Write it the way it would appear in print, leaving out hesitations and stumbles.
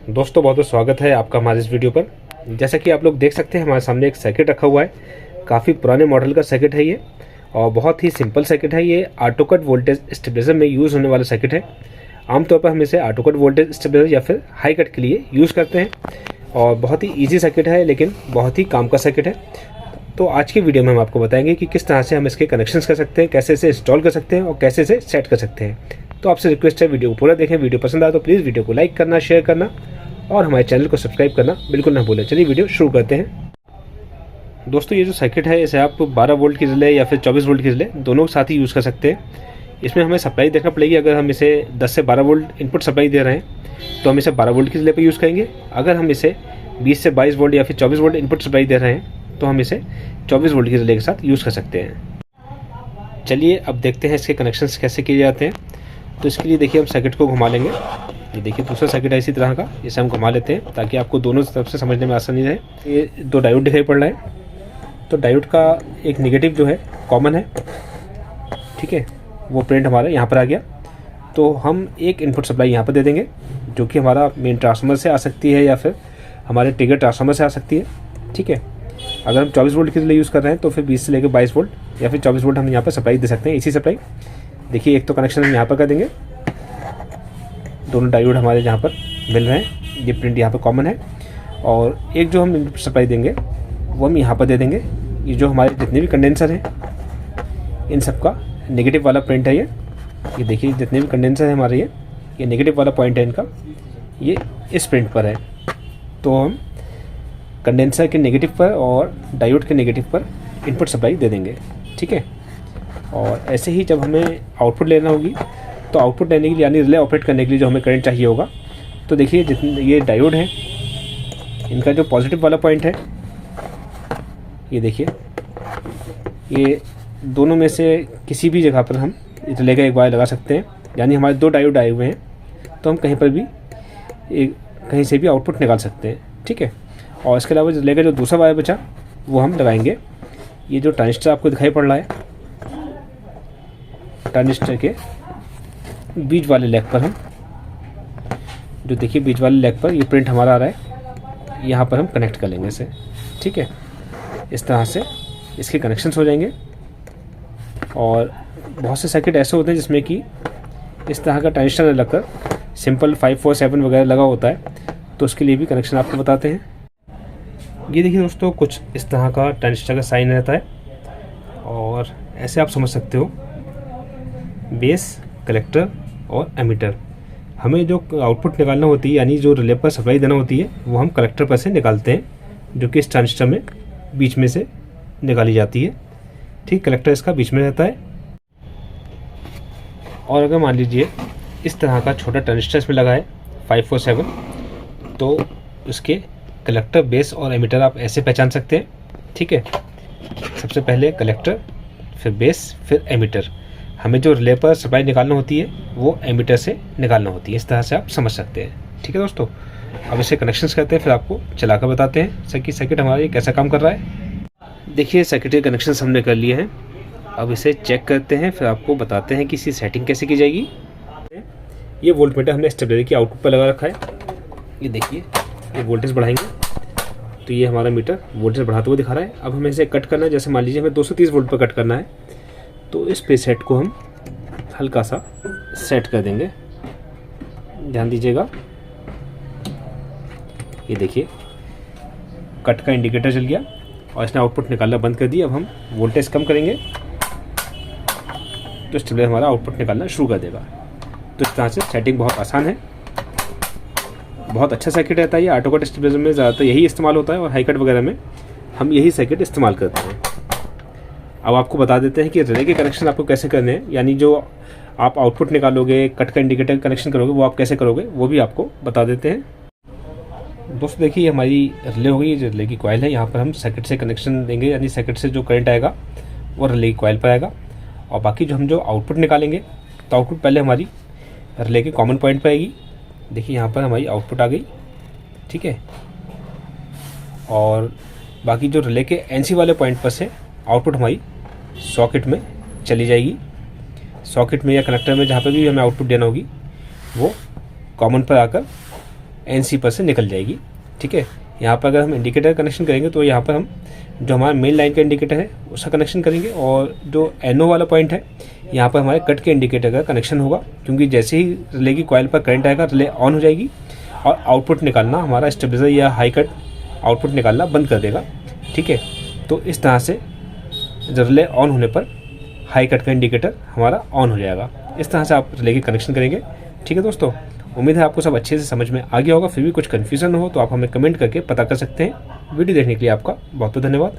दोस्तों बहुत बहुत स्वागत है आपका हमारे इस वीडियो पर। जैसा कि आप लोग देख सकते हैं हमारे सामने एक सर्किट रखा हुआ है। काफ़ी पुराने मॉडल का सर्किट है ये और बहुत ही सिंपल सर्किट है। ये ऑटो कट वोल्टेज स्टेबलाइजर में यूज़ होने वाला सर्किट है। आमतौर पर हम इसे ऑटो कट वोल्टेज स्टेबलाइजर या फिर हाई कट के लिए यूज़ करते हैं और बहुत ही ईजी सर्किट है, लेकिन बहुत ही काम का सर्किट है। तो आज की वीडियो में हम आपको बताएंगे कि किस तरह से हम इसके कनेक्शंस कर सकते हैं, कैसे इसे इंस्टॉल कर सकते हैं और कैसे इसे सेट कर सकते हैं। तो आपसे रिक्वेस्ट है वीडियो को पूरा देखें। वीडियो पसंद आए तो प्लीज़ वीडियो को लाइक करना, शेयर करना और हमारे चैनल को सब्सक्राइब करना बिल्कुल ना भूलें। चलिए वीडियो शुरू करते हैं। दोस्तों ये जो सर्किट है इसे आप 12 वोल्ट की रिले या फिर 24 वोल्ट की रिले दोनों के साथ ही यूज़ कर सकते हैं। इसमें हमें सप्लाई देखना पड़ेगी। अगर हम इसे 10 से 12 वोल्ट इनपुट सप्लाई दे रहे हैं तो हम इसे 12 वोल्ट की रिले पर यूज़ करेंगे। अगर हम इसे 20 से 22 वोल्ट या फिर 24 वोल्ट इनपुट सप्लाई दे रहे हैं तो हम इसे 24 वोल्ट की रिले के साथ यूज़ कर सकते हैं। चलिए अब देखते हैं इसके कनेक्शंस कैसे किए जाते हैं। तो इसके लिए देखिए हम सर्किट को घुमा लेंगे। ये देखिए दूसरा सर्किट है इसी तरह का, इसे हम घुमा लेते हैं ताकि आपको दोनों तरफ से समझने में आसानी रहे। ये दो डायोड दिखाई पड़ रहा है। तो डायोड का एक नेगेटिव जो है कॉमन है, ठीक है, वो प्रिंट हमारा यहाँ पर आ गया। तो हम एक इनपुट सप्लाई यहाँ पर दे देंगे जो कि हमारा मेन ट्रांसफार्मर से आ सकती है या फिर हमारे ट्रिगर ट्रांसफार्मर से आ सकती है, ठीक है। अगर हम 24 वोल्ट के लिए यूज़ कर रहे हैं तो फिर 20 से लेकर 22 वोल्ट या फिर 24 वोल्ट हम यहाँ पर सप्लाई दे सकते हैं, इसी सप्लाई। देखिए एक तो कनेक्शन हम यहाँ पर कर देंगे, दोनों डायोड हमारे यहाँ पर मिल रहे हैं, ये प्रिंट यहाँ पर कॉमन है। और एक जो हम इनपुट सप्लाई देंगे वो हम यहाँ पर दे देंगे। ये जो हमारे जितने भी कंडेंसर हैं इन सब का नेगेटिव वाला प्रिंट है ये देखिए जितने भी कंडेंसर है हमारे ये नेगेटिव वाला पॉइंट है इनका, ये इस प्रिंट पर है। तो हम कंडेंसर के नेगेटिव पर और डायोड के नेगेटिव पर इनपुट सप्लाई दे देंगे, ठीक है। और ऐसे ही जब हमें आउटपुट लेना होगी तो आउटपुट लेने के लिए यानी रिले ऑपरेट करने के लिए जो हमें करंट चाहिए होगा, तो देखिए जितने ये डायोड है इनका जो पॉजिटिव वाला पॉइंट है ये देखिए, ये दोनों में से किसी भी जगह पर हम रिले का एक वायर लगा सकते हैं। यानी हमारे दो डायोड आए हुए हैं तो हम कहीं पर भी कहीं से भी आउटपुट निकाल सकते हैं, ठीक है। और इसके अलावा रिले का जो दूसरा वायर बचा वो हम लगाएंगे ये जो ट्रांजिस्टर आपको दिखाई पड़ रहा है, ट्रांजिस्टर के बीच वाले लेग पर हम जो देखिए बीच वाले लेग पर ये प्रिंट हमारा आ रहा है, यहाँ पर हम कनेक्ट कर लेंगे इसे, ठीक है। इस तरह से इसके कनेक्शंस हो जाएंगे। और बहुत से सर्किट ऐसे होते हैं जिसमें कि इस तरह का ट्रांजिस्टर लगकर सिंपल 547 वगैरह लगा होता है, तो उसके लिए भी कनेक्शन आपको बताते हैं। ये देखिए दोस्तों कुछ इस तरह का ट्रांजिस्टर का साइन रहता है और ऐसे आप समझ सकते हो बेस, कलेक्टर और एमीटर। हमें जो आउटपुट निकालना होती है यानी जो रिले पर सप्लाई देना होती है वो हम कलेक्टर पर से निकालते हैं, जो कि इस ट्रांजिस्टर में बीच में से निकाली जाती है, ठीक। कलेक्टर इसका बीच में रहता है। और अगर मान लीजिए इस तरह का छोटा ट्रांजिस्टर इसमें लगा है 547, तो उसके कलेक्टर, बेस और एमीटर आप ऐसे पहचान सकते हैं, ठीक है। सबसे पहले कलेक्टर, फिर बेस, फिर एमीटर। हमें जो रिले पर सप्लाई निकालना होती है वो एमीटर से निकालना होती है। इस तरह से आप समझ सकते हैं, ठीक है दोस्तों। अब इसे कनेक्शंस करते हैं, फिर आपको चलाकर बताते हैं सर्किट हमारा ये कैसा काम कर रहा है। देखिए सर्किट के कनेक्शंस हमने कर लिए हैं। अब इसे चेक करते हैं, फिर आपको बताते हैं कि इसकी सेटिंग कैसे की जाएगी। ये वोल्ट मीटर हमने स्टेबलाइजर की आउटपुट पर लगा रखा है। ये देखिए ये वोल्टेज बढ़ाएंगे तो ये हमारा मीटर वोल्टेज बढ़ाते हुए दिखा रहा है। अब हमें इसे कट करना है, जैसे मान लीजिए हमें 230 वोल्ट पर कट करना है, तो इस पे सेट को हम हल्का सा सेट कर देंगे, ध्यान दीजिएगा। ये देखिए कट का इंडिकेटर चल गया और इसने आउटपुट निकालना बंद कर दिया। अब हम वोल्टेज कम करेंगे तो स्टेबलाइजर हमारा आउटपुट निकालना शुरू कर देगा। तो इस तरह से सेटिंग बहुत आसान है, बहुत अच्छा सर्किट रहता है। ये ऑटो कट स्टेबलाइजर में ज़्यादातर यही इस्तेमाल होता है और हाई कट वगैरह में हम यही सर्किट इस्तेमाल करते हैं। अब आपको बता देते हैं कि रिले के कनेक्शन आपको कैसे करने हैं, यानी जो आप आउटपुट निकालोगे, कट का इंडिकेटर कनेक्शन करोगे, वो आप कैसे करोगे वो भी आपको बता देते हैं। दोस्तों देखिए हमारी रिले हो गई, जो रिले की कॉइल है, यहाँ पर हम सर्किट से कनेक्शन देंगे, यानी सर्किट से जो करंट आएगा वो रिले की कॉइल पर आएगा। और बाकी हम जो आउटपुट निकालेंगे तो आउटपुट पहले हमारी रिले के कॉमन पॉइंट पर आएगी। देखिए यहाँ पर हमारी आउटपुट आ गई, ठीक है। और बाकी जो रिले के एनसी वाले पॉइंट पर से आउटपुट हमारी सॉकेट में चली जाएगी। सॉकेट में या कनेक्टर में जहाँ पर भी हमें आउटपुट देना होगी वो कॉमन पर आकर NC पर से निकल जाएगी। ठीक है, यहाँ पर अगर हम इंडिकेटर कनेक्शन करेंगे तो यहाँ पर हम जो हमारा मेन लाइन का इंडिकेटर है उसका कनेक्शन करेंगे, और जो NO वाला पॉइंट है यहाँ पर हमारे कट के इंडिकेटर का कनेक्शन होगा, क्योंकि जैसे ही रिले की कॉइल पर करंट आएगा रिले ऑन हो जाएगी और आउटपुट निकालना हमारा स्टेबलाइजर या हाई कट आउटपुट निकालना बंद कर देगा। ठीक है, तो इस तरह से रिले ऑन होने पर हाई कट का इंडिकेटर हमारा ऑन हो जाएगा। इस तरह से आप रिले की कनेक्शन करेंगे। ठीक है दोस्तों, उम्मीद है आपको सब अच्छे से समझ में आ गया होगा। फिर भी कुछ कन्फ्यूजन हो तो आप हमें कमेंट करके पता कर सकते हैं। वीडियो देखने के लिए आपका बहुत बहुत धन्यवाद।